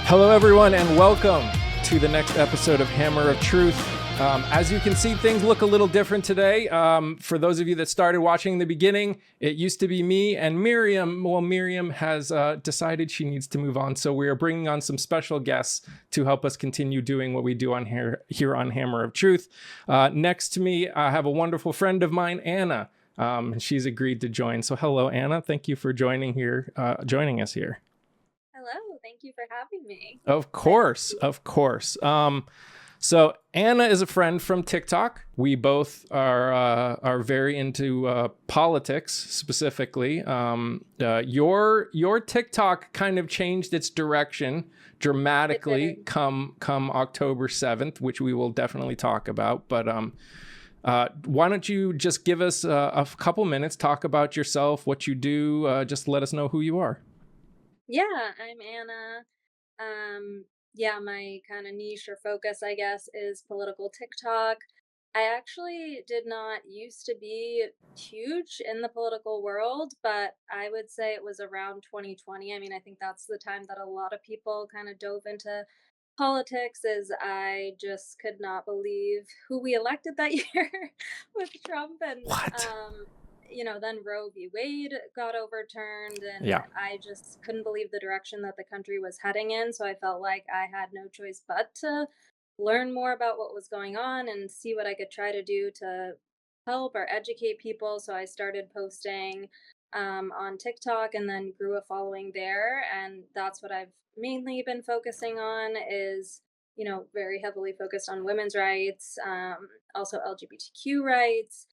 Hello, everyone, and welcome to the next episode of Hammer of Truth. As you can see, things look a little different today. For those of you that started watching in the beginning, it used to be me and Miriam. Well, Miriam has decided she needs to move on, so we are bringing on some special guests to help us continue doing what we do on here on Hammer of Truth. Next to me, I have a wonderful friend of mine, Anna. She's agreed to join. So hello, Anna. Thank you for joining us here. Hello, thank you for having me. Of course. So Anna is a friend from TikTok. We both are very into politics specifically. Your TikTok kind of changed its direction dramatically come October 7th, which we will definitely talk about. But why don't you just give us a couple minutes, talk about yourself, what you do, just let us know who you are. Yeah, I'm Anna. My kind of niche or focus, I guess, is political TikTok. I actually did not used to be huge in the political world, but I would say it was around 2020. I mean, I think that's the time that a lot of people kind of dove into politics, is I just could not believe who we elected that year with Trump. And What? then Roe v. Wade got overturned, and Yeah. I just couldn't believe the direction that the country was heading in. So I felt like I had no choice but to learn more about what was going on and see what I could try to do to help or educate people. So I started posting on TikTok and then grew a following there. And that's what I've mainly been focusing on, is very heavily focused on women's rights, also LGBTQ rights.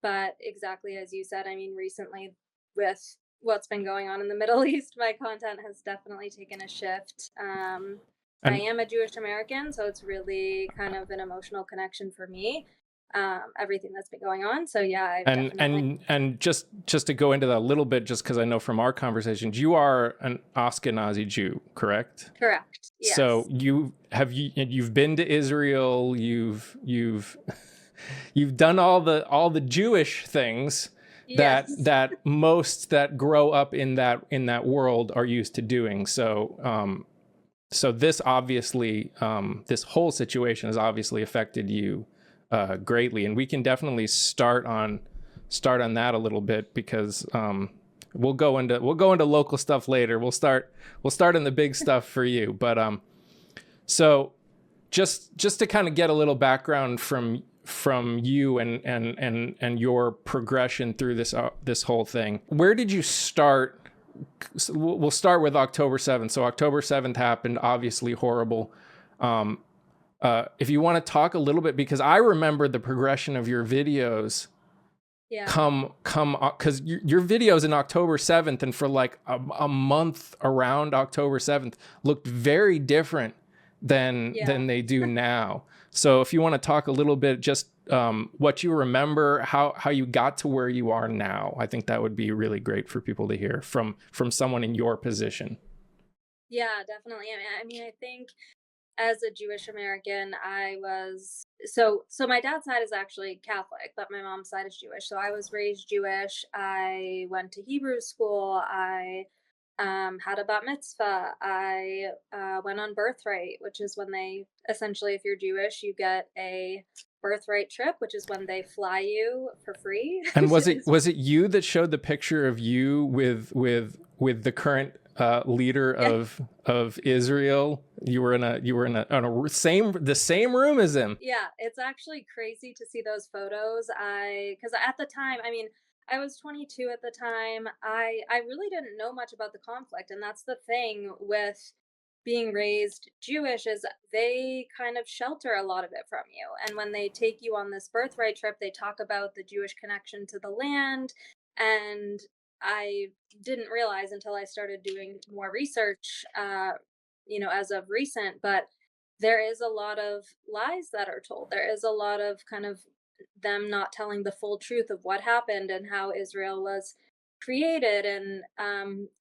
But exactly as you said, I mean, recently with what's been going on in the Middle East, my content has definitely taken a shift. I am a Jewish American, so it's really kind of an emotional connection for me. Everything that's been going on. So yeah, and just to go into that a little bit, just because I know from our conversations, you are an Ashkenazi Jew, correct? Correct. Yes. So you've been to Israel, you've done all the Jewish things that most that grow up in that world are used to doing. So this obviously this whole situation has obviously affected you greatly, and we can definitely start on that a little bit, because we'll go into local stuff later. We'll start in the big stuff for you. But so just to kind of get a little background from you and your progression through this whole thing. Where did you start? We'll start with October 7th. So October 7th happened, obviously horrible. If you want to talk a little bit, because I remember the progression of your videos. Yeah. Come, because your videos in October 7th and for like a month around October 7th looked very different than they do now. So if you want to talk a little bit, just what you remember, how you got to where you are now, I think that would be really great for people to hear from someone in your position. Yeah, definitely. I mean, I think as a Jewish American, I was so my dad's side is actually Catholic, but my mom's side is Jewish. So I was raised Jewish. I went to Hebrew school. I had a bat mitzvah. I went on birthright, which is when they essentially, if you're Jewish, you get a birthright trip, which is when they fly you for free. And was it you that showed the picture of you with the current leader of Israel? You were in the same room as him. Yeah, it's actually crazy to see those photos. Because at the time, I mean, I was 22 at the time. I really didn't know much about the conflict, and that's the thing with being raised Jewish, is they kind of shelter a lot of it from you. And when they take you on this birthright trip, they talk about the Jewish connection to the land. And I didn't realize until I started doing more research, as of recent, but there is a lot of lies that are told. There is a lot of kind of them not telling the full truth of what happened and how Israel was created. And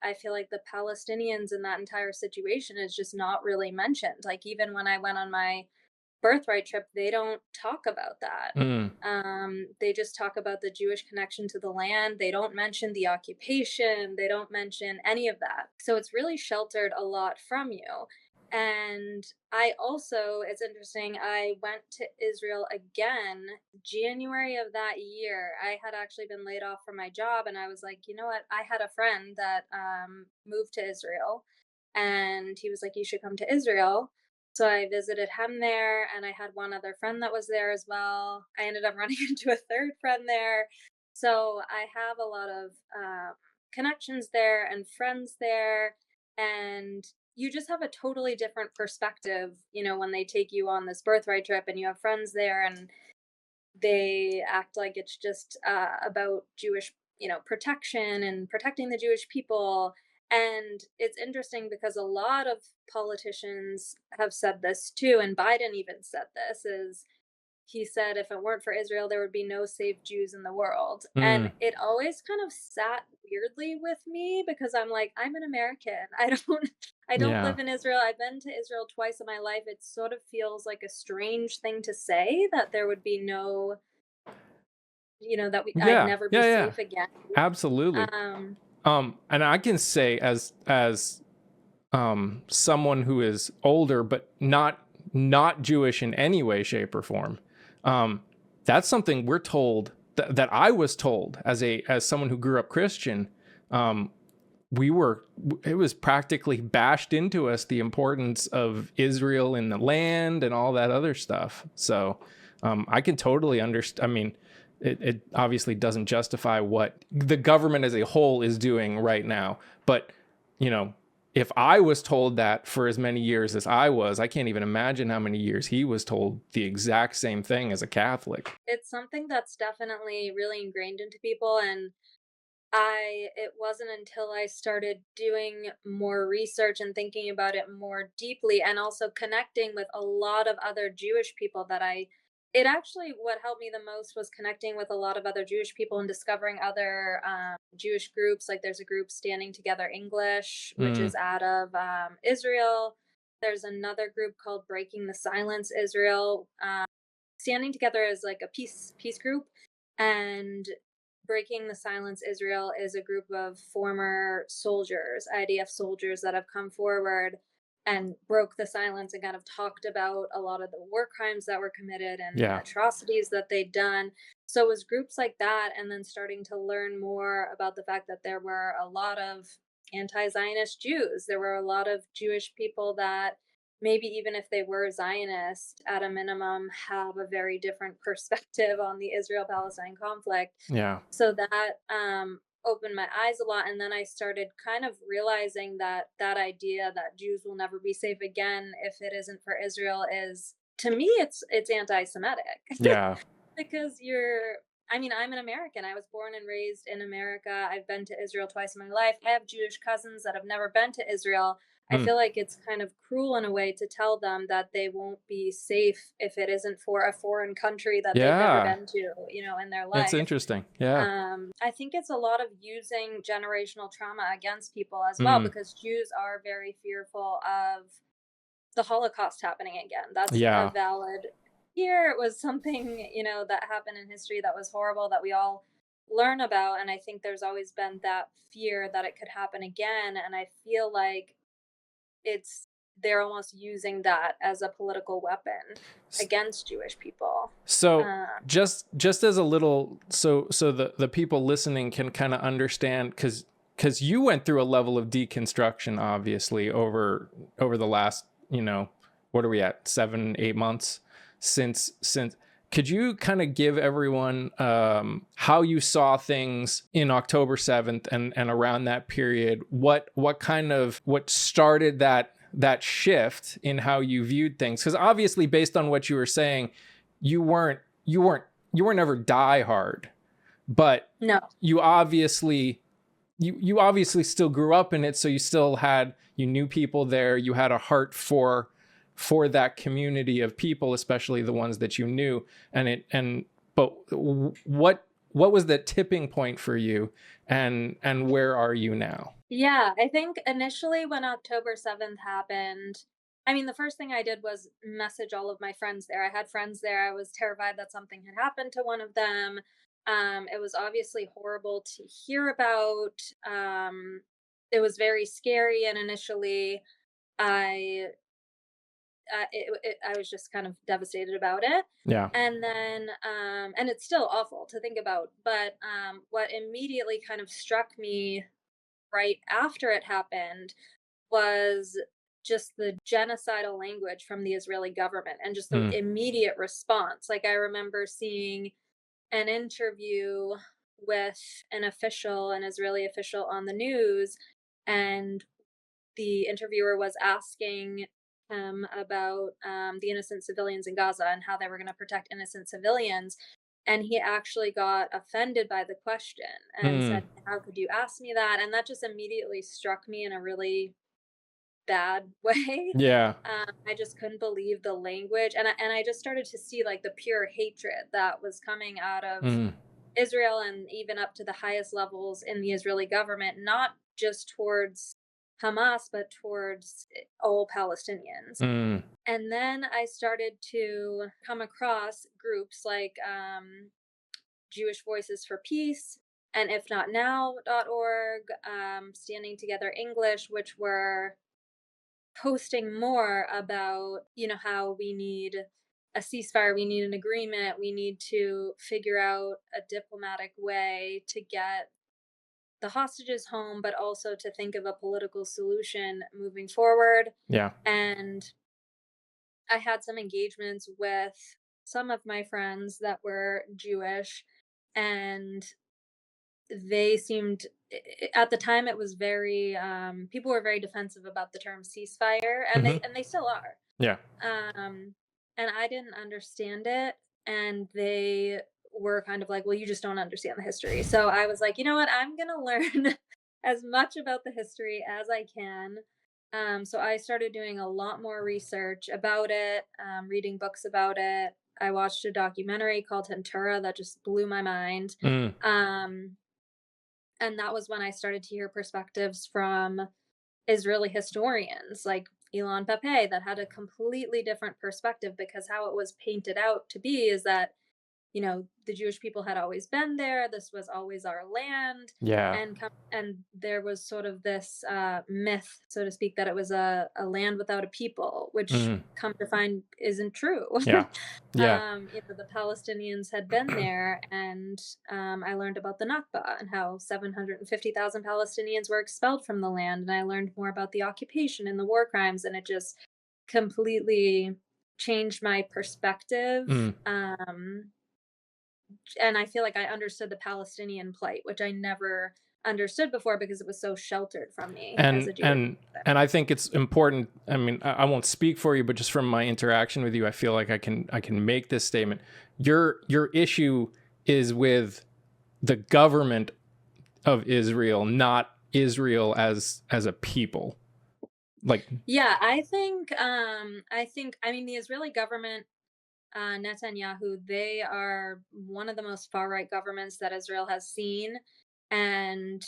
I feel like the Palestinians in that entire situation is just not really mentioned. Like, even when I went on my birthright trip, they don't talk about that. They just talk about the Jewish connection to the land. They don't mention the occupation. They don't mention any of that. So it's really sheltered a lot from you. And I also, it's interesting, I went to Israel again January of that year. I had actually been laid off from my job, and I was like, you know what? I had a friend that moved to Israel, and he was like, you should come to Israel. So I visited him there, and I had one other friend that was there as well. I ended up running into a third friend there. So I have a lot of connections there and friends there. And you just have a totally different perspective, when they take you on this birthright trip and you have friends there and they act like it's just about Jewish, protection and protecting the Jewish people. And it's interesting because a lot of politicians have said this too, and Biden even said this, is he said if it weren't for Israel, there would be no safe Jews in the world. And Mm, it always kind of sat weirdly with me because I'm like, I'm an American. I don't yeah. live in Israel. I've been to Israel twice in my life. It sort of feels like a strange thing to say that there would be no, I'd Yeah. never be Yeah. Yeah. safe again. Absolutely. Um, And I can say as someone who is older but not Jewish in any way, shape, or form. Um, that's something we're told that I was told as someone who grew up Christian. Um, we were it was practically bashed into us the importance of Israel in the land and all that other stuff. So I can totally understand. I mean, it obviously doesn't justify what the government as a whole is doing right now, but you know, if I was told that for as many years as I can't even imagine how many years he was told the exact same thing as a Catholic. it's something that's definitely really ingrained into people. And it wasn't until I started doing more research and thinking about it more deeply and also connecting with a lot of other Jewish people that it actually, what helped me the most was connecting with a lot of other Jewish people and discovering other Jewish groups. Like there's a group Standing Together English, which Mm, is out of Israel. There's another group called Breaking the Silence Israel. Standing Together is like a peace group, and Breaking the Silence Israel is a group of former soldiers, IDF soldiers that have come forward and broke the silence and kind of talked about a lot of the war crimes that were committed and the yeah. atrocities that they'd done. So it was groups like that, and then starting to learn more about the fact that there were a lot of anti-Zionist Jews. There were a lot of Jewish people that maybe even if they were Zionist, at a minimum, have a very different perspective on the Israel Palestine conflict. Yeah. So that opened my eyes a lot. And then I started kind of realizing that that idea that Jews will never be safe again if it isn't for Israel is, to me, it's anti Semitic. Yeah. Because I mean, I'm an American. I was born and raised in America. I've been to Israel twice in my life. I have Jewish cousins that have never been to Israel. I Mm, feel like it's kind of cruel in a way to tell them that they won't be safe if it isn't for a foreign country that they've never yeah. been to, in their It's life. interesting. Yeah. I think it's a lot of using generational trauma against people as well, Mm, because Jews are very fearful of the Holocaust happening again. That's a yeah. valid fear. It was something, that happened in history that was horrible that we all learn about. And I think there's always been that fear that it could happen again. And I feel like it's they're almost using that as a political weapon against Jewish people. So Uh, just as a little so the people listening can kind of understand because you went through a level of deconstruction obviously over the last what are we at 7 8 months since could you kind of give everyone how you saw things in October 7th and around that period what started that shift in how you viewed things because obviously based on what you were saying you weren't you were never die hard, but no. you obviously you obviously still grew up in it, so you knew people there, you had a heart for that community of people, especially the ones that you knew, but what was the tipping point for you and where are you now? Yeah, I think initially when October 7th happened, I mean, the first thing I did was message all of my friends there. I had friends there. I was terrified that something had happened to one of them. It was obviously horrible to hear about. It was very scary. And initially, I I was just kind of devastated about it. Yeah. And then, and it's still awful to think about, but what immediately kind of struck me right after it happened was just the genocidal language from the Israeli government and just the Mm. immediate response. Like, I remember seeing an interview with an Israeli official on the news, and the interviewer was asking him about the innocent civilians in Gaza and how they were going to protect innocent civilians. And he actually got offended by the question and Mm. said, "How could you ask me that?" And that just immediately struck me in a really bad way. Yeah. I just couldn't believe the language, and I just started to see like the pure hatred that was coming out of Mm. Israel and even up to the highest levels in the Israeli government, not just towards Hamas, but towards all Palestinians. Mm. And then I started to come across groups like Jewish Voices for Peace and ifnotnow.org, Standing Together English, which were posting more about, how we need a ceasefire, we need an agreement, we need to figure out a diplomatic way to get the hostages home, but also to think of a political solution moving forward. Yeah. And I had some engagements with some of my friends that were Jewish, and they seemed at the time it was very people were very defensive about the term ceasefire, and Hmm. they still are. Yeah. um and I didn't understand it, and they were kind of like, well, you just don't understand the history. So I was like, you know what, I'm gonna learn as much about the history as I can. So I started doing a lot more research about it, reading books about it. I watched a documentary called Tempura that just blew my mind. Mm. um and that was when I started to hear perspectives from Israeli historians like Ilan Pappé that had a completely different perspective, because how it was painted out to be is that, the Jewish people had always been there. This was always our land, Yeah. and there was sort of this myth, so to speak, that it was a land without a people, which Mm. come to find isn't true. Yeah. Yeah. The Palestinians had been there, and I learned about the Nakba and how 750,000 Palestinians were expelled from the land, and I learned more about the occupation and the war crimes, and it just completely changed my perspective. Mm. And I feel like I understood the Palestinian plight, which I never understood before because it was so sheltered from me as and a Jewish and person. and I think it's important. I mean, I won't speak for you, but just from my interaction with you, I feel like I can make this statement. Your issue is with the government of Israel, not Israel as a people. Like, Yeah, I mean the Israeli government, Netanyahu, they are one of the most far right governments that Israel has seen. And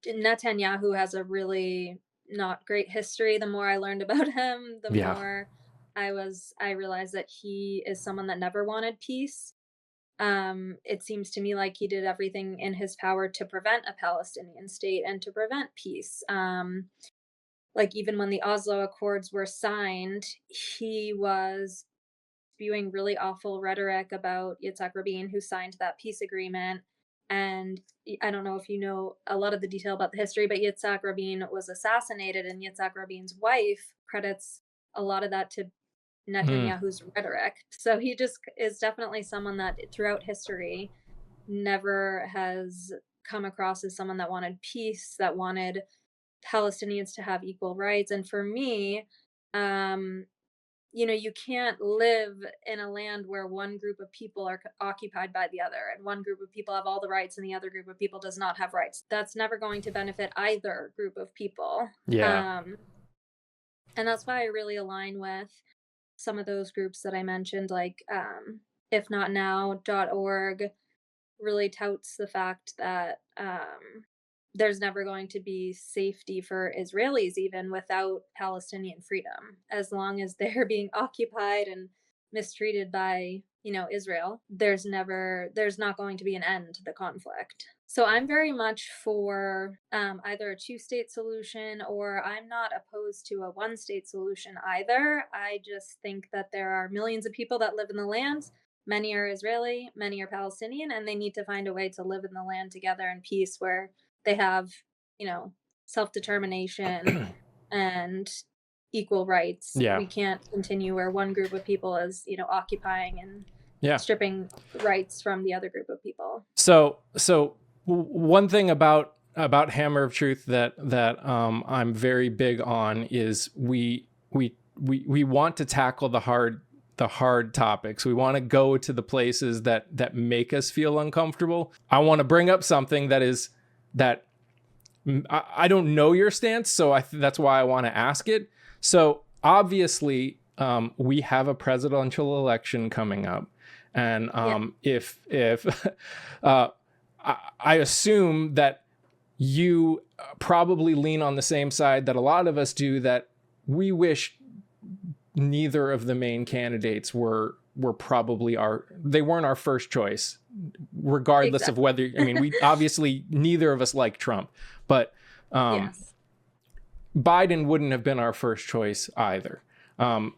Netanyahu has a really not great history. The more I learned about him, the yeah. more I realized that he is someone that never wanted peace. It seems to me like he did everything in his power to prevent a Palestinian state and to prevent peace. Like, even when the Oslo Accords were signed, he was spewing really awful rhetoric about Yitzhak Rabin, who signed that peace agreement. And I don't know if you know a lot of the detail about the history, but Yitzhak Rabin was assassinated, and Yitzhak Rabin's wife credits a lot of that to Mm. Netanyahu's rhetoric. So he just is definitely someone that throughout history never has come across as someone that wanted peace, that wanted Palestinians to have equal rights. And for me, um, you can't live in a land where one group of people are occupied by the other, and one group of people have all the rights and the other group of people does not have rights. That's never going to benefit either group of people. Yeah. Um, and that's why I really align with some of those groups that I mentioned, like ifnotnow.org really touts the fact that there's never going to be safety for Israelis, even without Palestinian freedom. As long as they're being occupied and mistreated by, Israel, there's not going to be an end to the conflict. So I'm very much for either a two-state solution, or I'm not opposed to a one-state solution either. I just think that there are millions of people that live in the land. Many are Israeli, many are Palestinian, and they need to find a way to live in the land together in peace where they have, you know, self-determination and equal rights. Yeah. We can't continue where one group of people is, occupying and Yeah. stripping rights from the other group of people. So one thing about Hammer of Truth that I'm very big on is we want to tackle the hard topics. We want to go to the places that make us feel uncomfortable. I want to bring up something that I don't know your stance, so that's why I want to ask it. So obviously, we have a presidential election coming up, and if I assume that you probably lean on the same side that a lot of us do, that we wish neither of the main candidates were probably they weren't our first choice, regardless of whether, I mean, we obviously neither of us like Trump, but Yes. Biden wouldn't have been our first choice either. Right.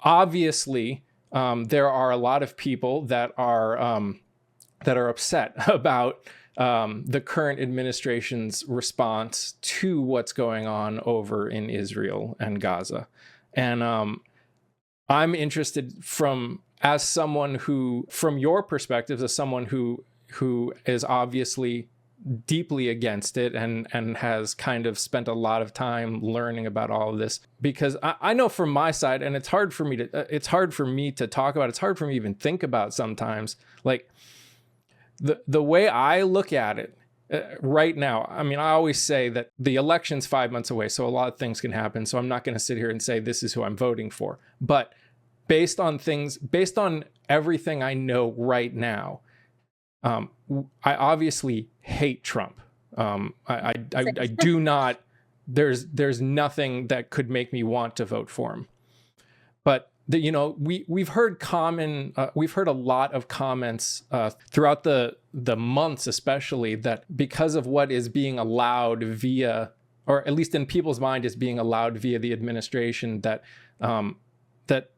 Obviously, there are a lot of people that are upset about the current administration's response to what's going on over in Israel and Gaza. And I'm interested from your perspective, as someone who is obviously deeply against it and has kind of spent a lot of time learning about all of this, because I know from my side, and it's hard for me to talk about. It's hard for me to even think about sometimes, like the way I look at it right now. I mean, I always say that the election's 5 months away, so a lot of things can happen. So I'm not going to sit here and say this is who I'm voting for. But based on everything I know right now, I obviously hate Trump. I do not. There's nothing that could make me want to vote for him. But we've heard a lot of comments throughout the months, especially, that because of what is being allowed via, or at least in people's mind is being allowed via the administration, that that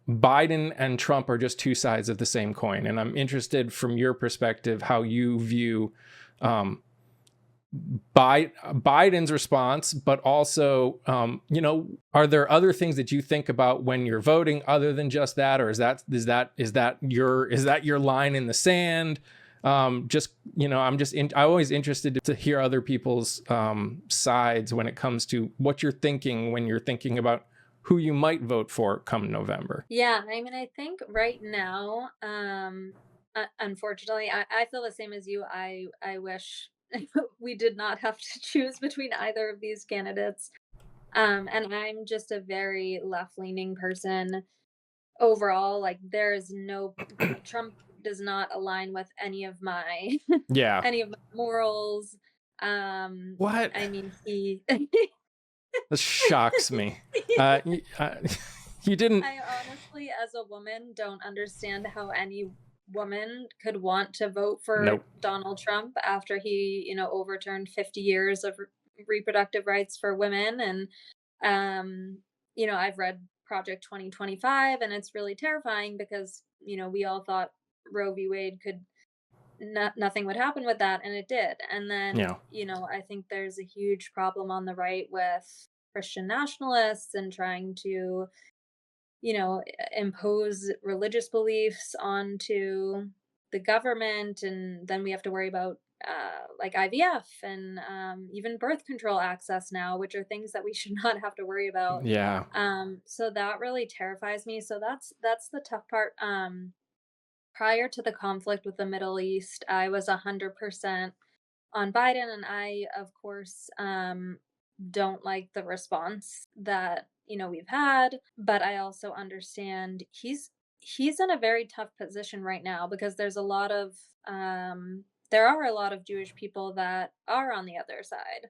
Biden and Trump are just two sides of the same coin. And I'm interested from your perspective how you view Biden's response, but also, are there other things that you think about when you're voting other than just that, or is that your line in the sand? I'm always interested to hear other people's sides when it comes to what you're thinking when you're thinking about who you might vote for come November. Yeah, I mean, I think right now, unfortunately, I feel the same as you. I wish we did not have to choose between either of these candidates. And I'm just a very left-leaning person overall. Like, there's no Trump does not align with any of my Yeah. any of my morals. What? I mean, he This shocks me. You didn't. I honestly, as a woman, don't understand how any woman could want to vote for Nope. Donald Trump after he, overturned 50 years of reproductive rights for women. And, I've read Project 2025, and it's really terrifying because, we all thought Roe v. Wade nothing would happen with that, and it did. And then, Yeah. I think there's a huge problem on the right with Christian nationalists and trying to impose religious beliefs onto the government. And then we have to worry about like IVF and even birth control access now, which are things that we should not have to worry about. Yeah. So that really terrifies me. So that's the tough part. Prior to the conflict with the Middle East, I was 100% on Biden, and I, of course, don't like the response that we've had. But I also understand he's in a very tough position right now because there are a lot of Jewish people that are on the other side,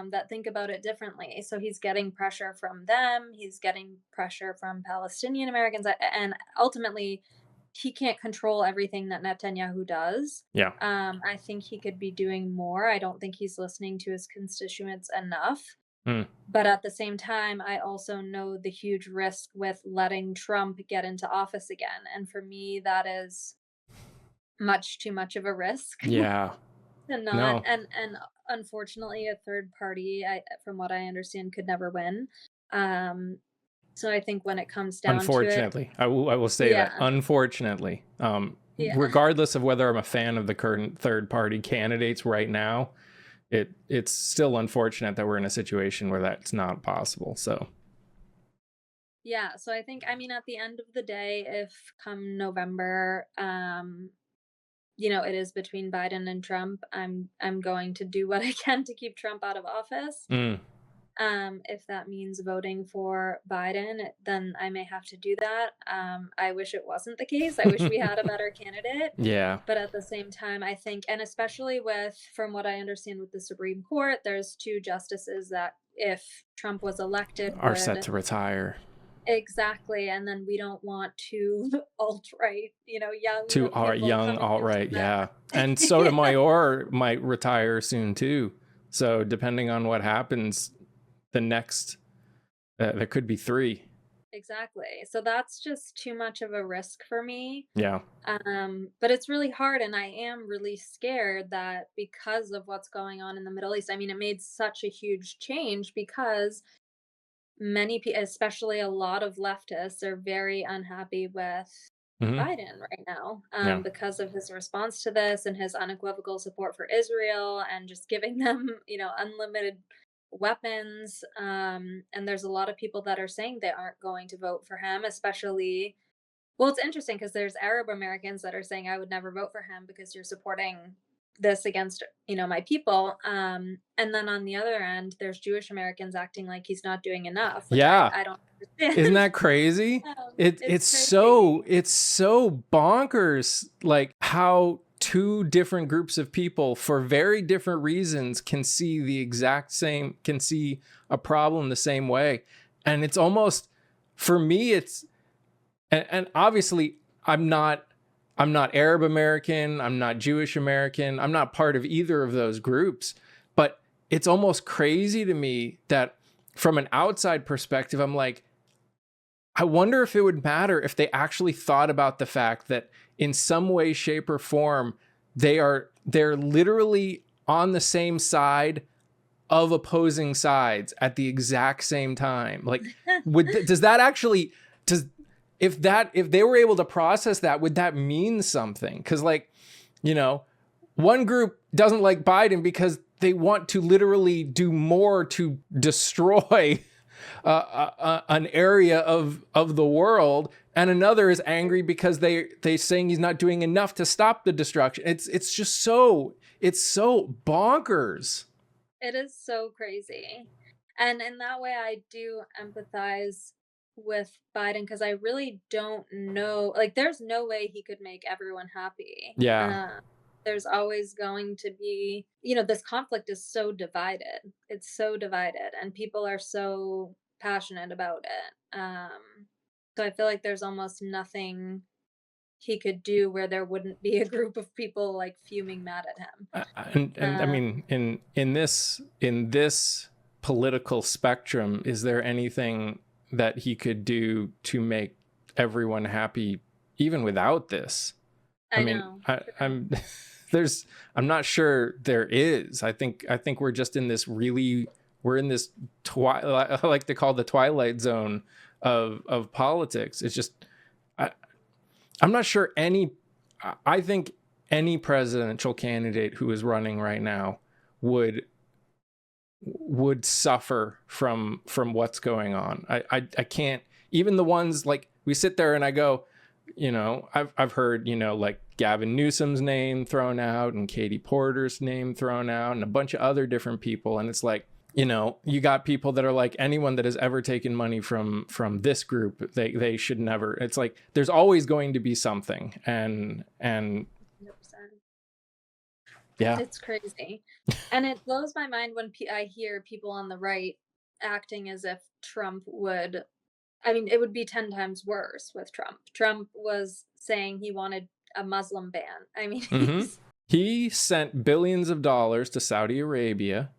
that think about it differently. So he's getting pressure from them. He's getting pressure from Palestinian Americans, and ultimately he can't control everything that Netanyahu does. Yeah. I think he could be doing more. I don't think he's listening to his constituents enough. Mm. But at the same time, I also know the huge risk with letting Trump get into office again. And for me, that is much too much of a risk Yeah. to not. No. And unfortunately, a third party, from what I understand, could never win. So I think when it comes down to it, Unfortunately, I will say that. yeah, Unfortunately, yeah. regardless of whether I'm a fan of the current third party candidates right now, it's still unfortunate that we're in a situation where that's not possible. So Yeah, so I think, I mean, at the end of the day, if come November, it is between Biden and Trump, I'm going to do what I can to keep Trump out of office. mm, If that means voting for Biden, then I may have to do that. I wish it wasn't the case. I wish we had a better candidate. yeah, But at the same time, I think, and especially from what I understand with the Supreme Court, there's two justices that if Trump was elected are set would. to retire. Exactly, and then we don't want to alt-right, young To our people young coming into alt-right, yeah. the And Sotomayor might retire soon too. So depending on what happens, the next there could be 3. Exactly. So that's just too much of a risk for me. Yeah. But it's really hard, and I am really scared that because of what's going on in the Middle East, I mean, it made such a huge change because many people, especially a lot of leftists, are very unhappy with Hmm. Biden right now, Yeah. because of his response to this and his unequivocal support for Israel and just giving them, unlimited weapons. And there's a lot of people that are saying they aren't going to vote for him, especially. Well, it's interesting because there's Arab Americans that are saying I would never vote for him because you're supporting this against, my people. And then on the other end, there's Jewish Americans acting like he's not doing enough, which Yeah. I don't Isn't understand. that crazy? It's It's crazy. so bonkers, like how 2 different groups of people for very different reasons can see a problem the same way. And it's almost, for me, and obviously I'm not Arab American, I'm not Jewish American, I'm not part of either of those groups, but it's almost crazy to me that from an outside perspective, I'm like, I wonder if it would matter if they actually thought about the fact that in some way, shape, or form, they're literally on the same side of opposing sides at the exact same time. Like, does that actually if they were able to process that, would that mean something? Because one group doesn't like Biden because they want to literally do more to destroy an area of the world, and another is angry because they saying he's not doing enough to stop the destruction. It's just it's so bonkers. It is so crazy. And in that way, I do empathize with Biden because I really don't know. Like, there's no way he could make everyone happy. Yeah. There's always going to be, this conflict is so divided. It's so divided, and people are so passionate about it. So I feel like there's almost nothing he could do where there wouldn't be a group of people like fuming mad at him. And I mean, in this political spectrum, is there anything that he could do to make everyone happy even without this? I mean, know. I'm not sure there is. I think we're just in this we're in this I like to call the twilight zone of politics. It's just, I'm not sure I think any presidential candidate who is running right now would suffer from what's going on. I can't, even the ones, like, we sit there and I go, I've heard, like Gavin Newsom's name thrown out and Katie Porter's name thrown out and a bunch of other different people. And it's like, you got people that are like, anyone that has ever taken money from this group, they should never. It's like, there's always going to be something. And 100%. yeah, It's crazy. And it blows my mind when I hear people on the right acting as if Trump would I mean, it would be 10 times worse with Trump. Trump was saying he wanted a Muslim ban. I mean, Hmm. He sent billions of dollars to Saudi Arabia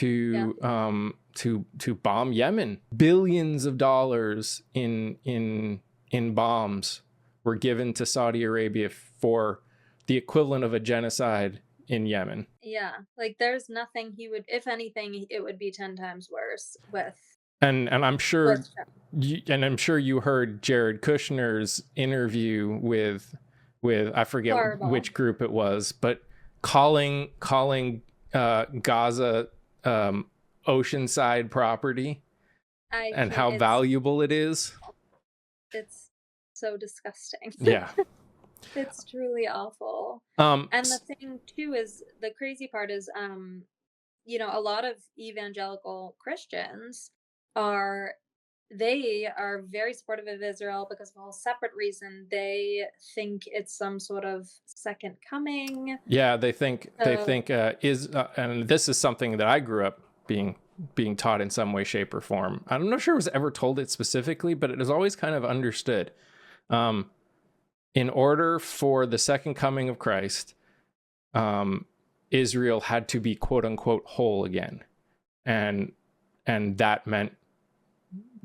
yeah, to bomb Yemen. Billions of dollars in bombs were given to Saudi Arabia for the equivalent of a genocide in Yemen. yeah. Like, there's nothing he would, if anything, it would be 10 times worse And with Trump. I'm sure you heard Jared Kushner's interview with I forget Horrible. which group it was, but calling Gaza oceanside property I and can't, how valuable it is. it's so disgusting. Yeah. It's truly awful. And the thing too is the crazy part is a lot of evangelical Christians are they are very supportive of Israel because of a whole separate reason. They think it's some sort of second coming. Yeah, they So think and this is something that I grew up being taught in some way, shape, or form. I'm not sure I was ever told it specifically, but it was always kind of understood. In order for the second coming of Christ, Israel had to be quote unquote whole again, and that meant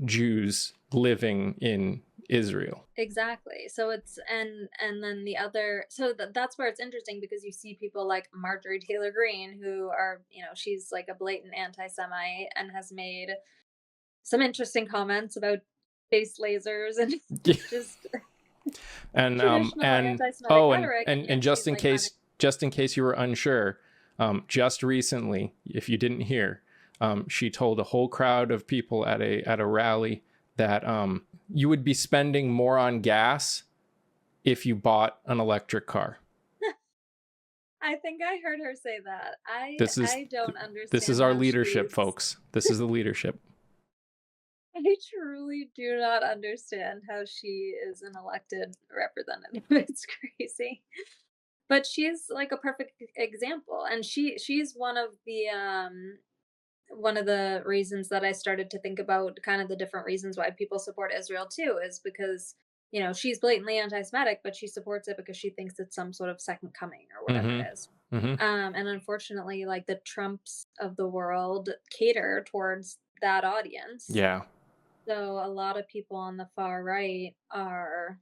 Jews living in Israel. exactly. So it's and then the other so that's where it's interesting because you see people like Marjorie Taylor Greene who are, she's like a blatant anti-Semite and has made some interesting comments about space lasers and just and traditional and anti-Semitic oh rhetoric, and and yet just she's in like running. case you were unsure, just recently, if you didn't hear, she told a whole crowd of people at a rally that you would be spending more on gas if you bought an electric car. I think I heard her say that. I This is I don't this is understand our how leadership, she's folks. This is the leadership. I truly do not understand how she is an elected representative. It's crazy. But she's like a perfect example and she's one of the reasons that I started to think about kind of the different reasons why people support Israel too is because, she's blatantly anti-Semitic, but she supports it because she thinks it's some sort of second coming or whatever it Mm-hmm. is. Mm-hmm. And unfortunately, like the Trumps of the world cater towards that audience. Yeah. So a lot of people on the far right are,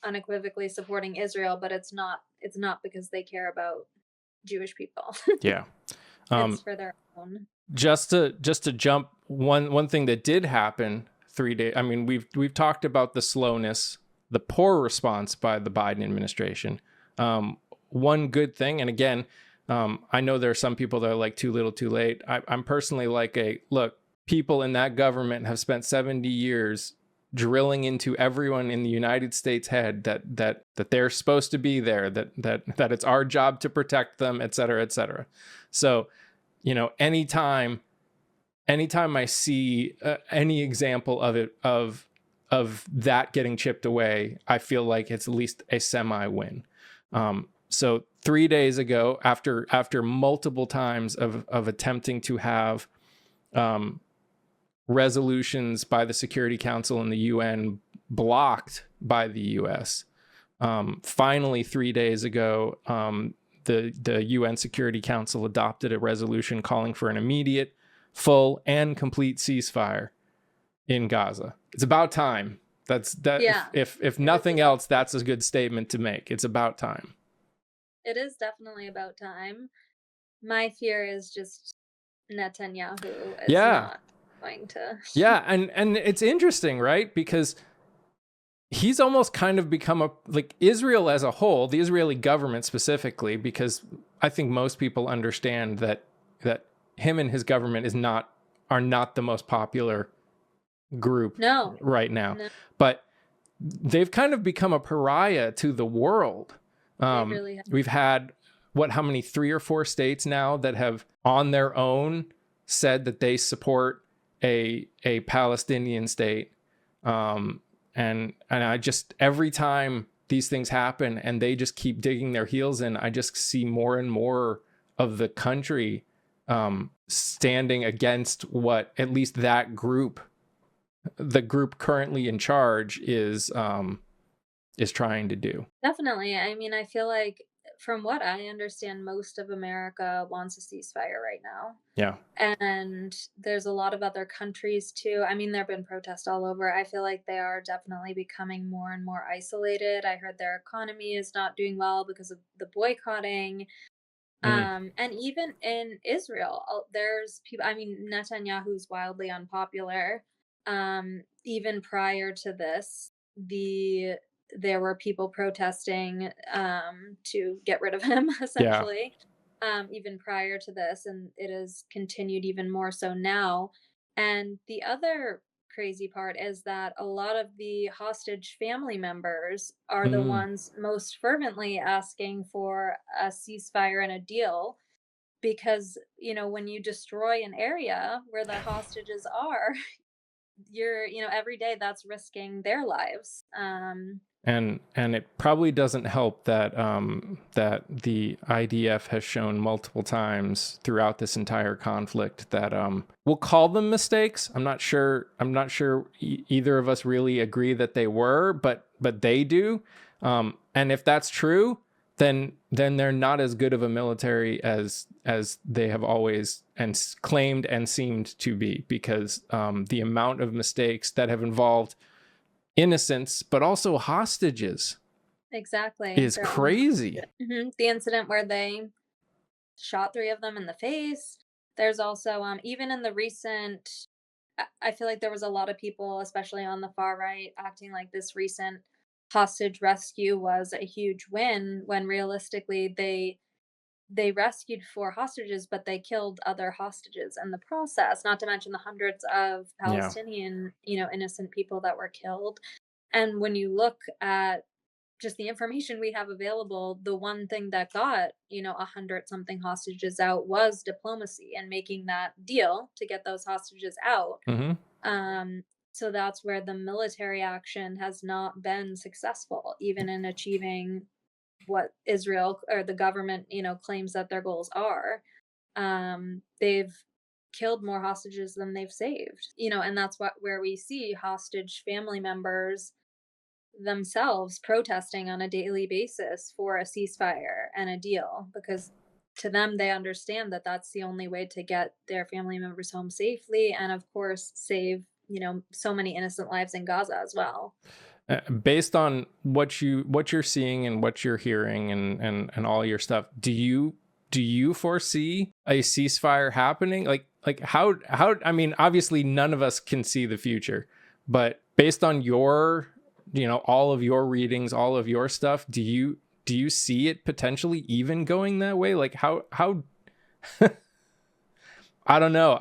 unequivocally supporting Israel, but it's not because they care about Jewish people. Yeah. It's for their own. Just to jump one thing that did happen 3 days. I mean, we've talked about the slowness, the poor response by the Biden administration. One good thing, and again, I know there are some people that are like too little, too late. I'm personally like look. People in that government have spent 70 years drilling into everyone in the United States head that they're supposed to be there, that it's our job to protect them, et cetera, et cetera. So, anytime I see any example of it of that getting chipped away, I feel like it's at least a semi win. So 3 days ago, after multiple times of attempting to have resolutions by the Security Council and the UN blocked by the US, finally 3 days ago, the UN Security Council adopted a resolution calling for an immediate, full, and complete ceasefire in Gaza. It's about time. That's that. Yeah, If it is nothing else, that's a good statement to make. It's about time. it is definitely about time. My fear is just Netanyahu is Yeah, not going to. yeah, and it's interesting, right? Because he's almost kind of become like Israel as a whole, the Israeli government specifically, because I think most people understand that him and his government are not the most popular group No, right now, no, but they've kind of become a pariah to the world. they really have. We've had how many 3 or 4 states now that have on their own said that they support a Palestinian state. And I just, every time these things happen and they just keep digging their heels in, I just see more and more of the country standing against what at least that group the group currently in charge is trying to do. Definitely. I mean, I feel like from what I understand, most of America wants a ceasefire right now. Yeah. And there's a lot of other countries too. I mean, there've been protests all over. I feel like they are definitely becoming more and more isolated. I heard their economy is not doing well because of the boycotting. Mm, And even in Israel, there's people. I mean, Netanyahu's wildly unpopular. Even prior to this, there were people protesting to get rid of him, yeah. essentially. Even prior to this, and it has continued even more so now. And the other crazy part is that a lot of the hostage family members are the Mm, ones most fervently asking for a ceasefire and a deal because, when you destroy an area where the hostages are, every day that's risking their lives. and it probably doesn't help that that the IDF has shown multiple times throughout this entire conflict that we'll call them mistakes. I'm not sure either of us really agree that they were, but they do. And if that's true, then they're not as good of a military as they have always claimed and seemed to be, because the amount of mistakes that have involved innocents but also hostages Exactly. is crazy. The incident where they shot three of them in the face. There's also even in the recent I feel like there was a lot of people, especially on the far right, acting like this recent hostage rescue was a huge win when realistically they rescued four hostages, but they killed other hostages in the process, not to mention the hundreds of Yeah. Palestinian, innocent people that were killed. And when you look at just the information we have available, the one thing that got, 100 something hostages out was diplomacy and making that deal to get those hostages out. Hmm. Um, so that's where the military action has not been successful, even in achieving what Israel or the government, claims that their goals are. They've killed more hostages than they've saved, and that's where we see hostage family members themselves protesting on a daily basis for a ceasefire and a deal because to them they understand that that's the only way to get their family members home safely and of course save so many innocent lives in Gaza as well. Based on what you're seeing and what you're hearing and all your stuff, do you foresee a ceasefire happening? Like how I mean, obviously none of us can see the future, but based on your all of your readings, all of your stuff, do you see it potentially even going that way? Like how I don't know.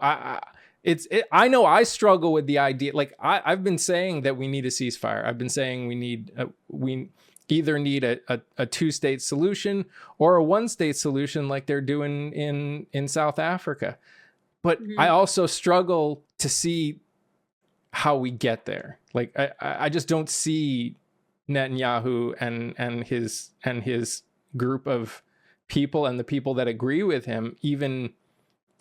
I know I struggle with the idea. Like I've been saying that we need a ceasefire. I've been saying we either need a two-state solution or a one-state solution like they're doing in South Africa. But I Hmm. also struggle to see how we get there. Like I just don't see Netanyahu and his group of people and the people that agree with him even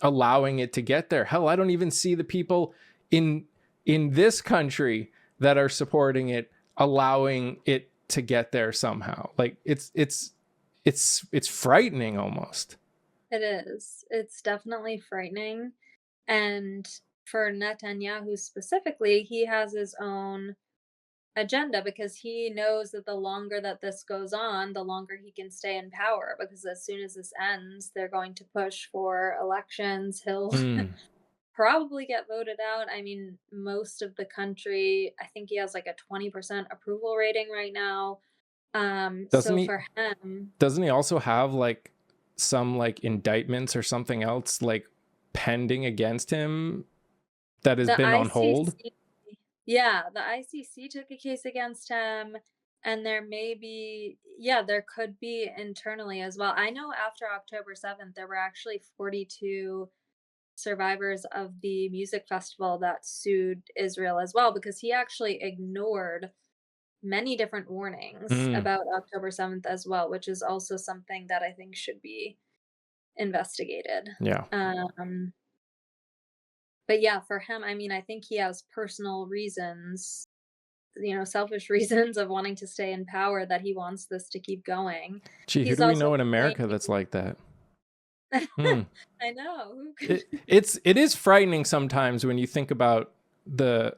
allowing it to get there. Hell, I don't even see the people in this country that are supporting it allowing it to get there somehow. Like it's frightening almost. It is. It's definitely frightening. And for Netanyahu specifically, he has his own agenda because he knows that the longer that this goes on, the longer he can stay in power. Because as soon as this ends, they're going to push for elections. He'll Mm. probably get voted out. I mean, most of the country, I think he has like a 20% approval rating right now. Doesn't So he for him, doesn't he also have like some like indictments or something else like pending against him that has the been on hold? ICC, yeah, the ICC took a case against him, and there may be, yeah, there could be internally as well. I know after October 7th, there were actually 42 survivors of the music festival that sued Israel as well because he actually ignored many different warnings Mm. about October 7th as well, which is also something that I think should be investigated. Yeah. Um, but yeah, for him, I mean, I think he has personal reasons, selfish reasons of wanting to stay in power that he wants this to keep going. Gee, who He's do we also know in America claiming that's like that? Hmm. I know, who could It is frightening sometimes when you think about the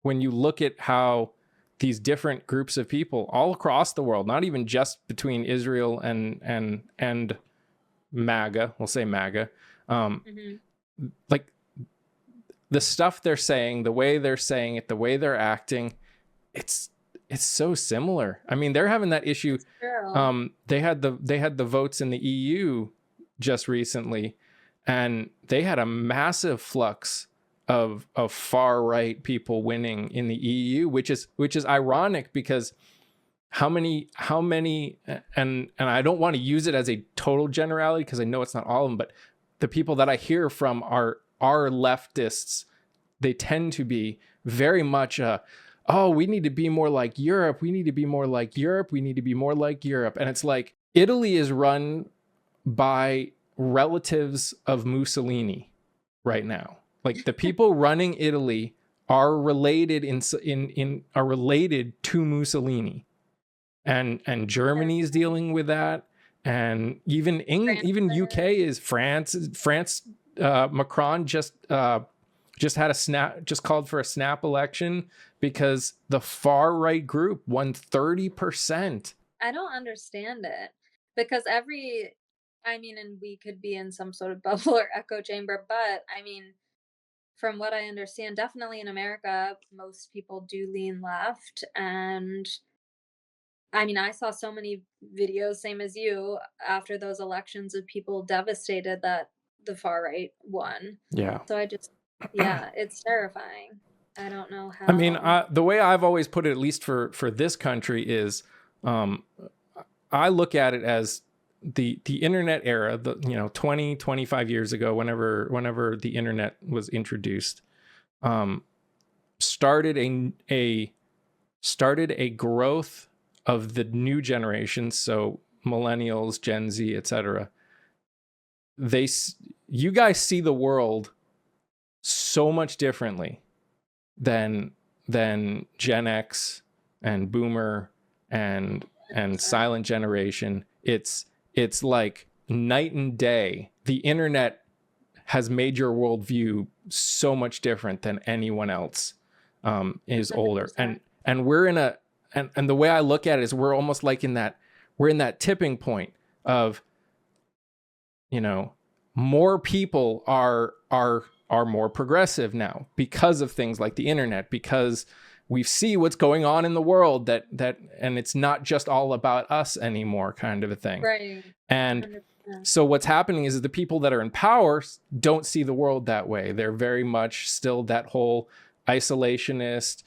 when you look at how these different groups of people all across the world, not even just between Israel and MAGA, we'll say MAGA, um, Mhm. like the stuff they're saying, the way they're saying it, the way they're acting, it's it's so similar. I mean, they're having that issue. It's true. They had the votes in the EU just recently, and they had a massive flux of far right people winning in the EU, which is ironic because how many and I don't want to use it as a total generality because I know it's not all of them, but the people that I hear from are leftists. They tend to be very much oh, we need to be more like Europe. We need to be more like Europe. We need to be more like Europe. And it's like Italy is run by relatives of Mussolini right now. Like the people running Italy are related in are related to Mussolini. And Germany is dealing with that. And even UK is France. Macron just had a snap, just called for a snap election because the far right group won 30%. I don't understand it because I mean, and we could be in some sort of bubble or echo chamber, but I mean, from what I understand, definitely in America, most people do lean left. And I mean, I saw so many videos, same as you, after those elections of people devastated that the far right won. Yeah. So yeah, it's terrifying. I don't know I mean, how. the way I've always put it, at least for this country, is um, I look at it as the internet era, 20, 25 years ago, whenever the internet was introduced, um, started a growth of the new generations, so millennials, Gen Z, etc. You guys see the world so much differently than Gen X and Boomer and 100%. Silent Generation. It's like night and day. The internet has made your worldview so much different than anyone else is older. 100%. And we're in a and the way I look at it is we're almost like we're in that tipping point of, more people are more progressive now because of things like the internet, because we see what's going on in the world that and it's not just all about us anymore, kind of a thing. Right. And 100%. so what's happening is the people that are in power don't see the world that way. They're very much still that whole isolationist.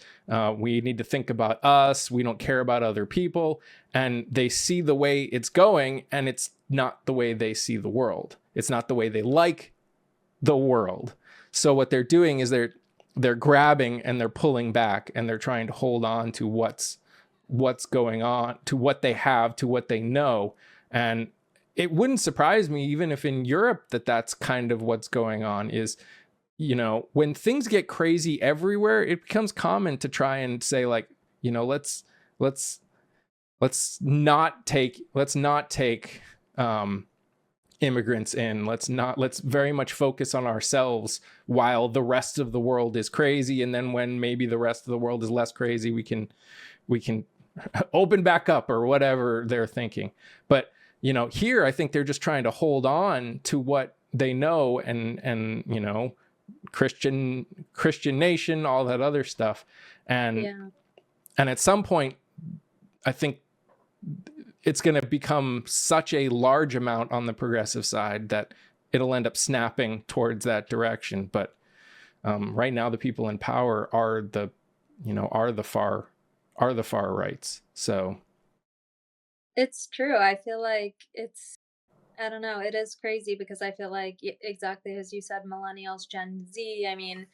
We need to think about us. We don't care about other people. And they see the way it's going, and it's not the way they see the world. It's not the way they like the world. So what they're doing is they're grabbing and they're pulling back, and they're trying to hold on to what's going on, to what they have, to what they know. And it wouldn't surprise me, even if in Europe that's kind of what's going on, is, when things get crazy everywhere, it becomes common to try and say, like, let's not take immigrants in. Let's very much focus on ourselves while the rest of the world is crazy. And then when maybe the rest of the world is less crazy, we can open back up, or whatever they're thinking. But here I think they're just trying to hold on to what they know, and Christian nation, all that other stuff. And Yeah. and at some point, I think it's going to become such a large amount on the progressive side that it'll end up snapping towards that direction. But right now, the people in power are the far rights. So It's true. I feel like I don't know, it is crazy because I feel like exactly as you said, millennials, Gen Z, I mean,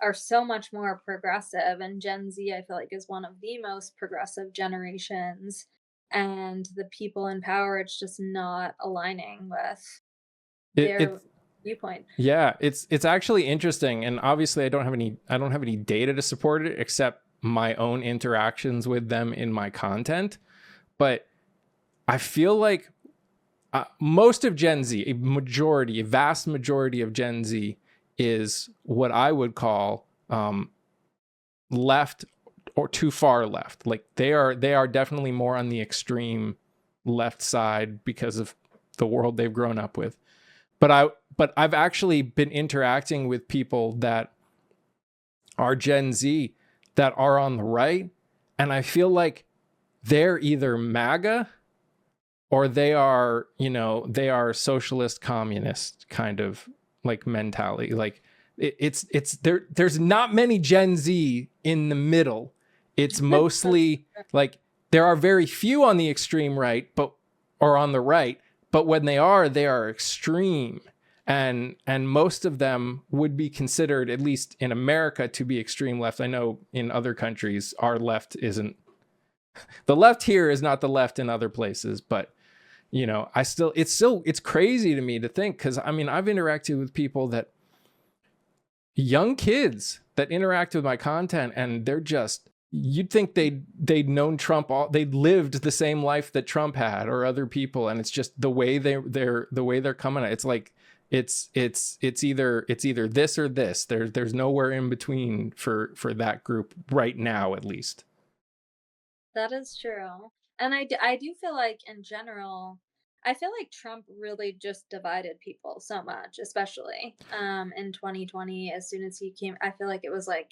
are so much more progressive, and Gen Z I feel like is one of the most progressive generations, and the people in power, it's just not aligning with it, their it viewpoint. Yeah, it's actually interesting, and obviously I don't have any data to support it except my own interactions with them in my content. But I feel like most of Gen Z, a vast majority of Gen Z, is what I would call left or too far left. Like they are definitely more on the extreme left side because of the world they've grown up with. But I've actually been interacting with people that are Gen Z that are on the right, and I feel like they're either MAGA or they are, they are socialist communist kind of like mentality. Like it's there's not many Gen Z in the middle. It's mostly like there are very few on the extreme right, or on the right, but when they are extreme. And most of them would be considered, at least in America, to be extreme left. I know in other countries, our left isn't. The left here is not the left in other places, but it's crazy to me to think, because I mean, I've interacted with people young kids that interact with my content, and they're just, you'd think they'd known Trump, they'd lived the same life that Trump had or other people, and it's just the way they're coming at it. It's like it's either this or this. There's nowhere in between for that group right now, at least. That is true. And I do feel like in general, I feel like Trump really just divided people so much, especially in 2020. As soon as he came, I feel like it was like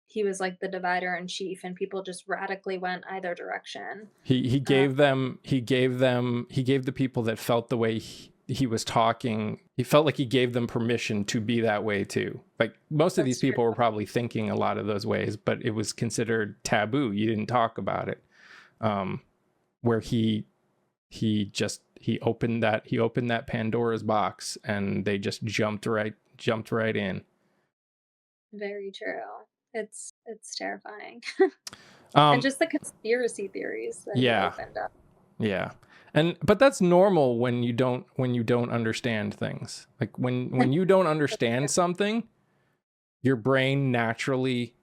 he was like the divider in chief, and people just radically went either direction. He gave the people that felt the way he was talking, he felt like he gave them permission to be that way too. Like most of these people were probably thinking a lot of those ways, but it was considered taboo. You didn't talk about it. Where he opened that Pandora's box, and they just jumped right in. Very true. It's terrifying. And just the conspiracy theories that he opened up. Yeah. But that's normal when you don't understand things. Like when you don't understand something, your brain naturally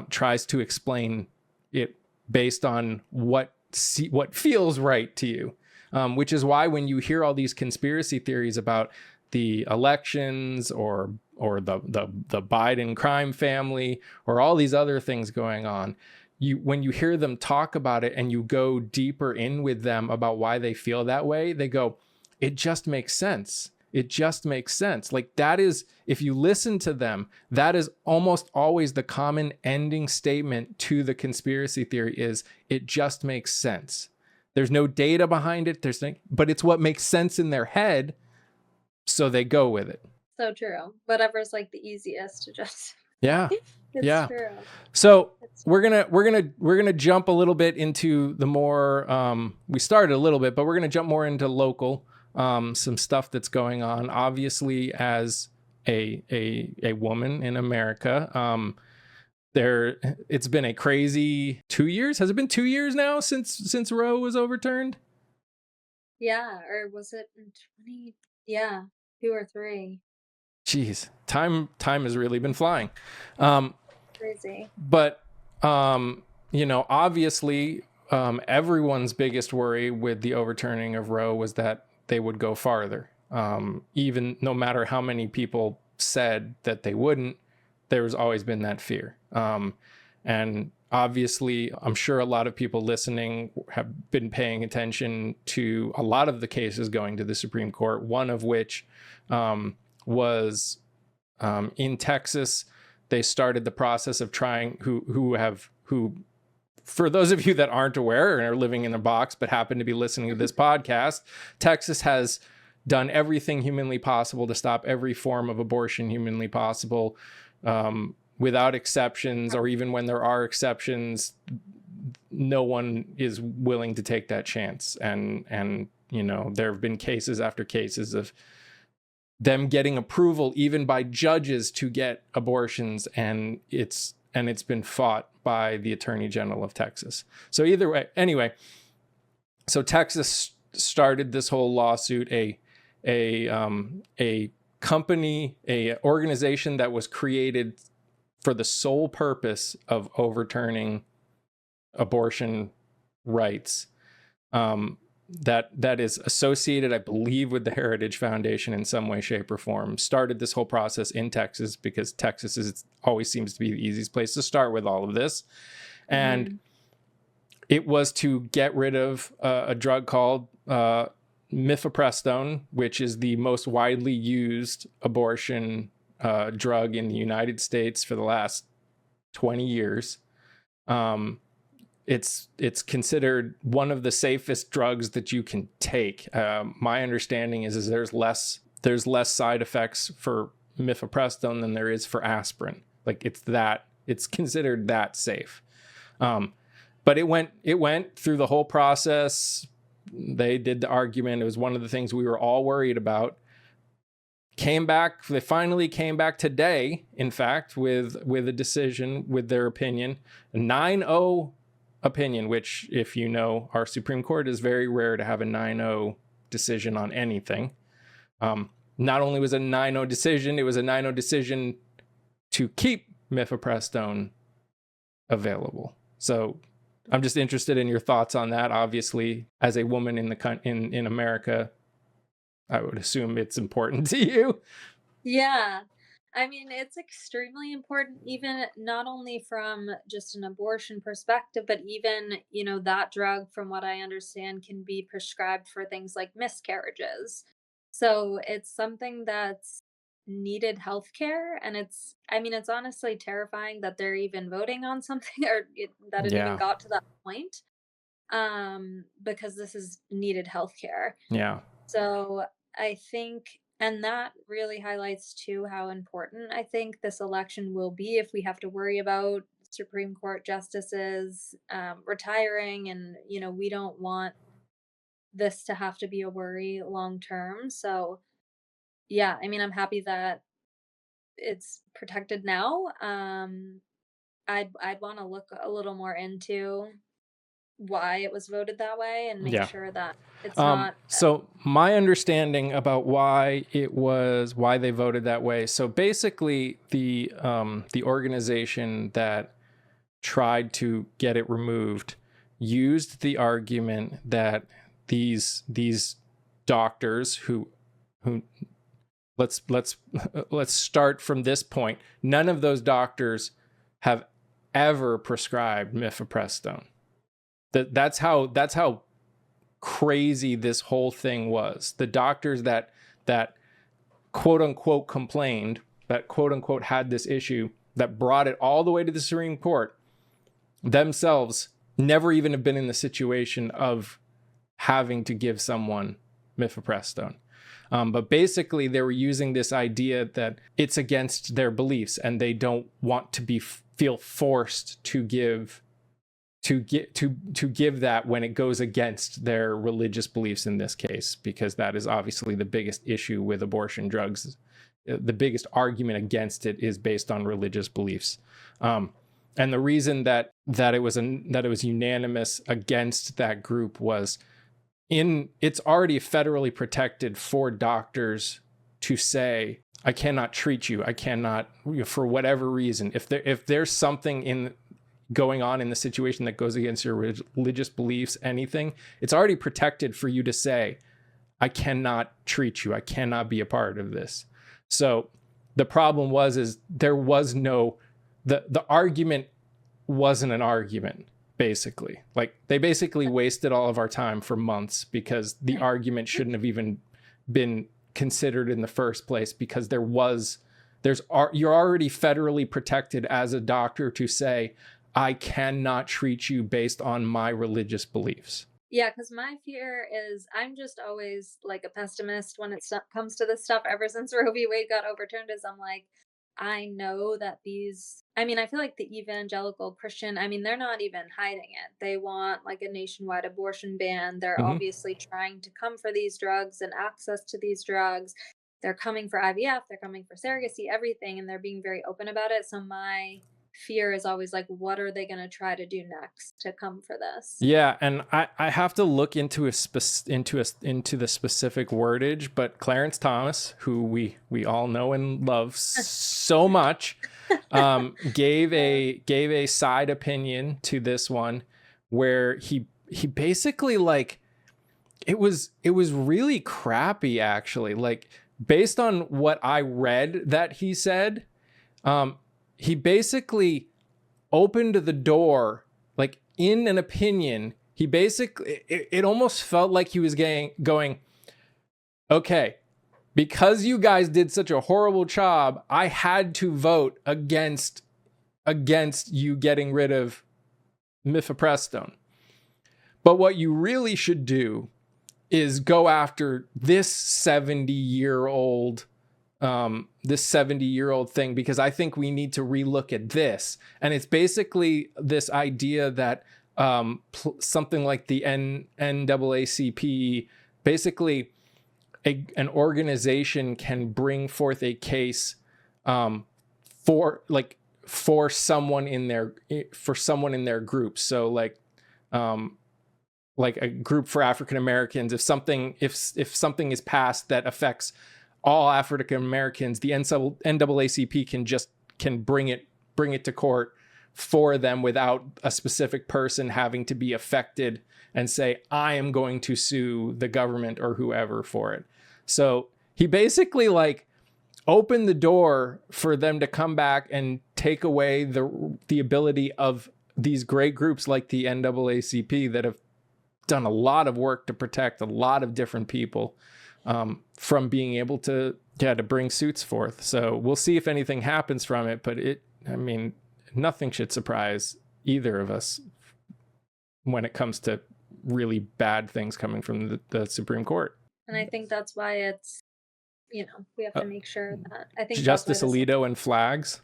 tries to explain it based on what feels right to you. Which is why when you hear all these conspiracy theories about the elections or the Biden crime family or all these other things going on, when you hear them talk about it and you go deeper in with them about why they feel that way, they go, it just makes sense. It just makes sense. Like that is, if you listen to them, that is almost always the common ending statement to the conspiracy theory is, it just makes sense. There's no data behind it. But it's what makes sense in their head. So they go with it. So true. Whatever's like the easiest to just. Yeah. It's true. So we're gonna jump a little bit into the more we started a little bit, but we're gonna jump more into local, some stuff that's going on. Obviously, as a woman in America, it's been a crazy 2 years. Has it been 2 years now since Roe was overturned? Yeah, or was it in 20? Yeah, 2 or 3. Jeez, time has really been flying. Crazy. But obviously, everyone's biggest worry with the overturning of Roe was that they would go farther. Even no matter how many people said that they wouldn't, there's always been that fear. And obviously, I'm sure a lot of people listening have been paying attention to a lot of the cases going to the Supreme Court, one of which was in Texas. They started the process of trying, who, for those of you that aren't aware and are living in a box but happen to be listening to this podcast, Texas has done everything humanly possible to stop every form of abortion humanly possible, without exceptions, or even when there are exceptions, no one is willing to take that chance. And there have been cases after cases of them getting approval even by judges to get abortions, and it's been fought by the Attorney General of Texas. So either way, anyway, so Texas started this whole lawsuit, a a company, a organization that was created for the sole purpose of overturning abortion rights, that is associated, I believe, with the Heritage Foundation in some way, shape, or form, started this whole process in Texas, because Texas always seems to be the easiest place to start with all of this. And it was to get rid of a drug called mifepristone, which is the most widely used abortion drug in the United States for the last 20 years. It's considered one of the safest drugs that you can take. My understanding is there's less side effects for mifepristone than there is for aspirin. Like it's considered that safe. But it went through the whole process. They did the argument. It was one of the things we were all worried about. They finally came back today, in fact, with a decision, with their opinion, a 9-0 opinion, which, if you know, our Supreme Court is very rare to have a 9-0 decision on anything. Not only was it a 9-0 decision, it was a 9-0 decision to keep mifepristone available. So I'm just interested in your thoughts on that. Obviously, as a woman in America, I would assume it's important to you. Yeah. I mean, it's extremely important, even not only from just an abortion perspective, but even, that drug, from what I understand, can be prescribed for things like miscarriages. So it's something that's needed healthcare. And it's honestly terrifying that they're even voting on something, or that it even Yeah. got to that point, because this is needed healthcare. Yeah. So I think, and that really highlights too how important I think this election will be if we have to worry about Supreme Court justices retiring, and we don't want this to have to be a worry long term. So yeah, I mean, I'm happy that it's protected now. I'd want to look a little more into why it was voted that way and make Yeah. sure that it's not. So my understanding about why they voted that way. So basically, the organization that tried to get it removed used the argument that these doctors who let's start from this point. None of those doctors have ever prescribed mifepristone. That's how crazy this whole thing was. The doctors that quote unquote complained, that quote unquote had this issue, that brought it all the way to the Supreme Court, themselves never even have been in the situation of having to give someone mifepristone. But basically, they were using this idea that it's against their beliefs, and they don't want to feel forced to give that when it goes against their religious beliefs in this case, because that is obviously the biggest issue with abortion drugs. The biggest argument against it is based on religious beliefs. And the reason that it was unanimous against that group was it's already federally protected for doctors to say, I cannot treat you. I cannot, for whatever reason, if there's something going on in the situation that goes against your religious beliefs, anything, it's already protected for you to say, I cannot treat you. I cannot be a part of this. So the problem is there was the argument wasn't an argument, basically. Like, they basically wasted all of our time for months because the argument shouldn't have even been considered in the first place, because you're already federally protected as a doctor to say, I cannot treat you based on my religious beliefs. Yeah, because my fear is, I'm just always like a pessimist when it comes to this stuff. Ever since Roe v. Wade got overturned, I'm like, I know that I feel like the evangelical Christian, they're not even hiding it. They want like a nationwide abortion ban. They're obviously trying to come for these drugs and access to these drugs. They're coming for IVF, they're coming for surrogacy, everything, and they're being very open about it. So my fear is always like, what are they going to try to do next to come for this? Yeah, and I have to look into into the specific wordage, but Clarence Thomas, who we all know and love so much, gave a side opinion to this one, where he basically, like, it was really crappy, actually. Like, based on what I read that he said, he basically opened the door, like, in an opinion. He basically, it almost felt like he was going, okay, because you guys did such a horrible job, I had to vote against you getting rid of mifepristone. But what you really should do is go after this 70-year-old thing, because I think we need to relook at this. And it's basically this idea that something like the NAACP, basically an organization can bring forth a case for someone in their group. So like a group for African Americans, if something is passed that affects all African Americans, the NAACP can bring it to court for them without a specific person having to be affected and say, I am going to sue the government or whoever for it. So he basically, like, opened the door for them to come back and take away the ability of these great groups like the NAACP that have done a lot of work to protect a lot of different people from being able to bring suits forth. So we'll see if anything happens from it, but nothing should surprise either of us when it comes to really bad things coming from the Supreme Court. And I think that's why it's, we have to make sure that, I think Justice Alito and flags,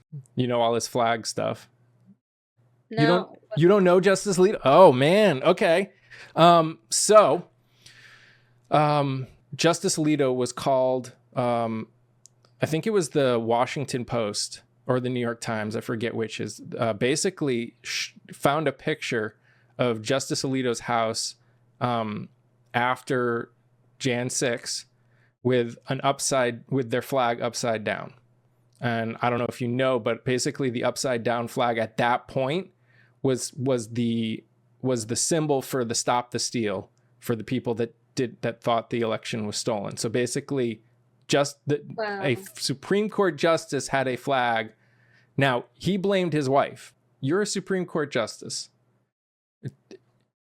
all his flag stuff. No. You don't know Justice Alito? Oh man. Okay. So Justice Alito was called, I think it was the Washington Post or the New York Times, I forget which, is basically found a picture of Justice Alito's house after Jan 6 with their flag upside down. And I don't know if you know, but basically the upside down flag at that point was the symbol for the Stop the Steal, for the people that thought the election was stolen. So basically, a Supreme Court justice had a flag. Now, he blamed his wife. You're a Supreme Court justice.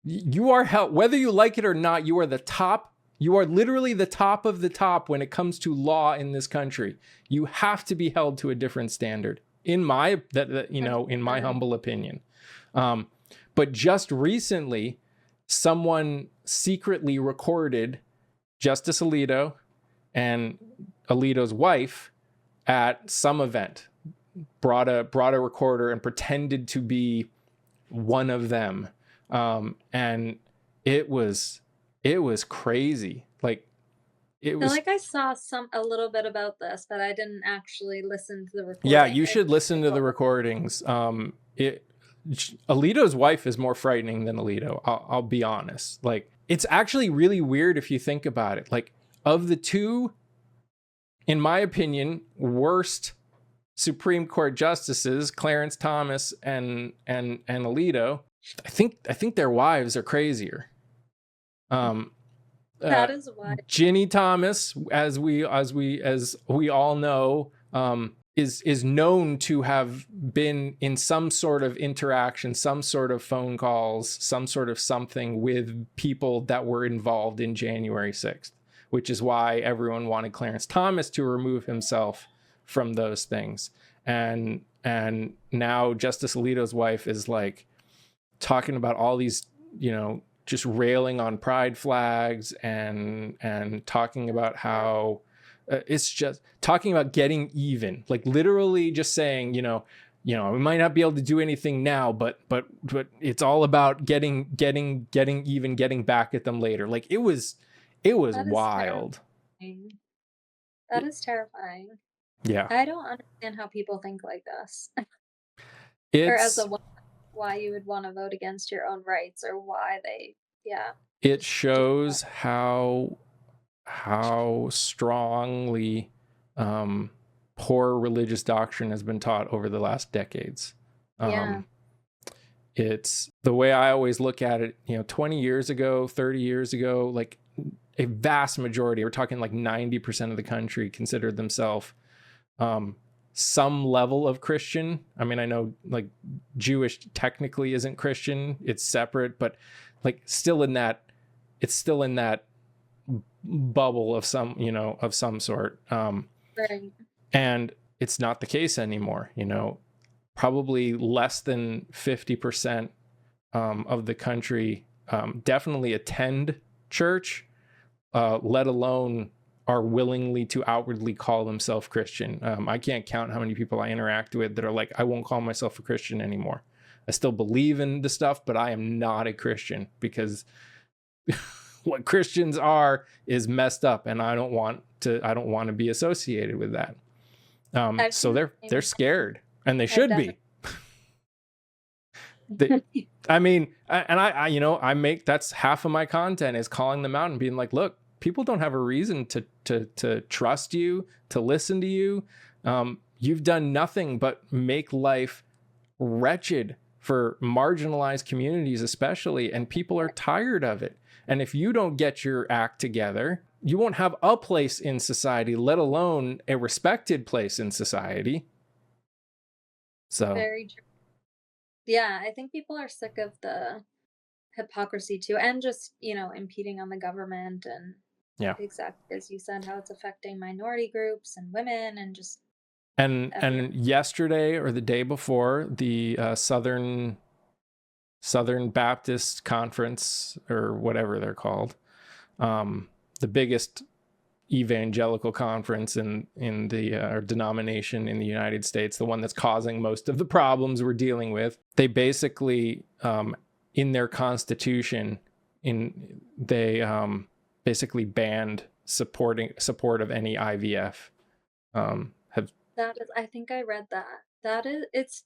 You are held, whether you like it or not, you are the top. You are literally the top of the top when it comes to law in this country. You have to be held to a different standard, in my humble opinion. But just recently, someone secretly recorded Justice Alito and Alito's wife at some event, brought a recorder and pretended to be one of them. And it was crazy. Like, it was. I feel like I saw a little bit about this, but I didn't actually listen to the recording. Yeah, you should listen to the recordings. Alito's wife is more frightening than Alito. I'll be honest. Like, it's actually really weird if you think about it. Like, of the two, in my opinion, worst Supreme Court justices, Clarence Thomas and Alito, I think their wives are crazier. That is why Ginny Thomas, as we all know, is known to have been in some sort of interaction, some sort of phone calls, some sort of something with people that were involved in January 6th, which is why everyone wanted Clarence Thomas to remove himself from those things. And now Justice Alito's wife is, like, talking about all these, just railing on pride flags and talking about how it's just talking about getting even, like, literally just saying, we might not be able to do anything now, but it's all about getting even, getting back at them later. Like, it was wild. Terrifying. That is terrifying. Yeah. I don't understand how people think like this. Or as It's a woman, why you would want to vote against your own rights, or why they, yeah, it just do shows how strongly poor religious doctrine has been taught over the last decades. yeah. It's the way I always look at it, 20 years ago, 30 years ago, like a vast majority, we're talking like 90% of the country considered themselves some level of Christian. I mean, I know like Jewish technically isn't Christian, it's separate, but like still in that, it's still in that bubble of some, of some sort. Right. And it's not the case anymore, probably less than 50% of the country definitely attend church, let alone are willingly to outwardly call themselves Christian. I can't count how many people I interact with that are like, I won't call myself a Christian anymore. I still believe in the stuff, but I am not a Christian because what Christians are is messed up, and I don't want to be associated with that. So they're scared, and they should be. I mean, and I make, that's half of my content is calling them out and being like, look, people don't have a reason to trust you, to listen to you. You've done nothing but make life wretched for marginalized communities, especially, and people are tired of it. And if you don't get your act together, you won't have a place in society, let alone a respected place in society. So Very true. Yeah, I think people are sick of the hypocrisy too, and just, impeding on the government, and yeah. exactly as you said, how it's affecting minority groups and women and just and yesterday or the day before, the Southern Baptist Conference, or whatever they're called, the biggest evangelical conference in the denomination in the United States, the one that's causing most of the problems we're dealing with. They basically, in their constitution, they basically banned support of any IVF. that is, I think I read that. That is,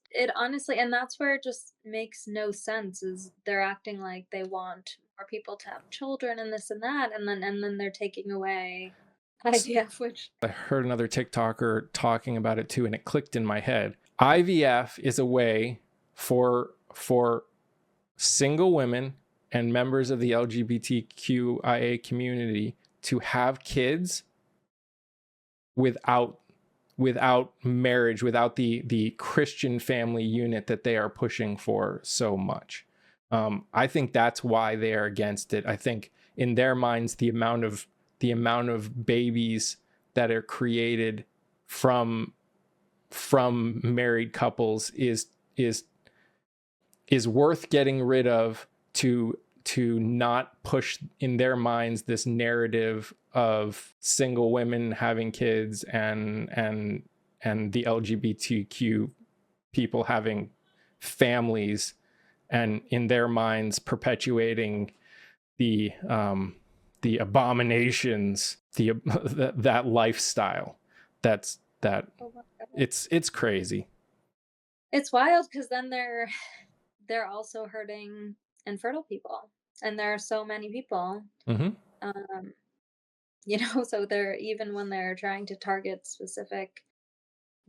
it honestly, and that's where it just makes no sense, is they're acting like they want more people to have children and this and that, and then they're taking away IVF, which I heard another TikToker talking about it too, and it clicked in my head. IVF is a way for single women and members of the LGBTQIA community to have kids without marriage, without the Christian family unit that they are pushing for so much. I think that's why they are against it. I think in their minds, the amount of babies that are created from married couples is worth getting rid of to not push in their minds this narrative of single women having kids and the LGBTQ people having families, and in their minds perpetuating the abominations, that lifestyle. It's crazy. it's wild, because then they're also hurting infertile people, and there are so many people. Mm-hmm. So they're, even when they're trying to target specific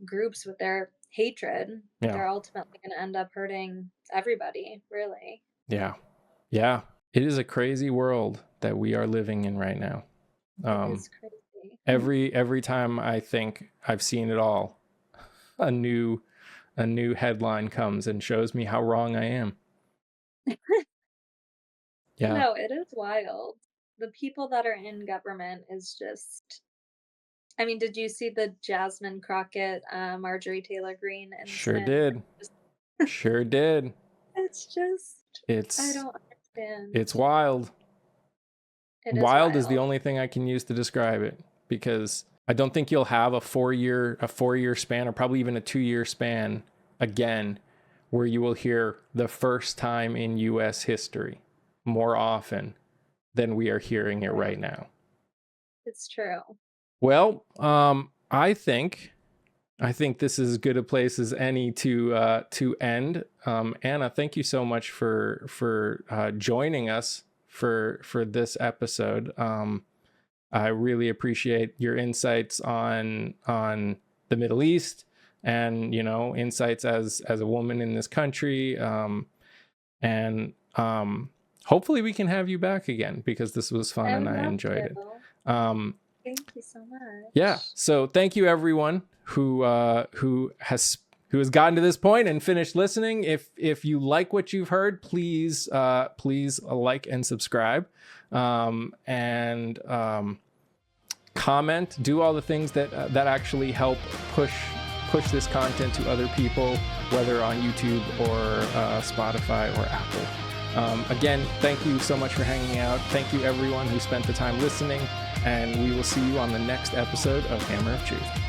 groups with their hatred, Yeah. they're ultimately going to end up hurting everybody, really. Yeah. It is a crazy world that we are living in right now. It is crazy. Every time I think I've seen it all, a new headline comes and shows me how wrong I am. Yeah. No, it is wild. The people that are in government is just, I mean, did you see the Jasmine Crockett, Marjorie Taylor Greene incident? Sure did. Sure did. It's just, I don't understand. It's wild. Wild is the only thing I can use to describe it, because I don't think you'll have a 4-year span, or probably even a 2-year span again, where you will hear the first time in US history more often than we are hearing it right now. It's true. Well, I think I think this is as good a place as any to end. Anna, thank you so much for joining us for this episode. I really appreciate your insights on the Middle East, and insights as a woman in this country. And hopefully we can have you back again, because this was fun and I enjoyed it. Thank you so much. Yeah. So thank you everyone who has gotten to this point and finished listening. If you like what you've heard, please like and subscribe, and comment, do all the things that actually help push this content to other people, whether on YouTube or Spotify or Apple. Again, thank you so much for hanging out. Thank you everyone who spent the time listening, and we will see you on the next episode of Hammer of Truth.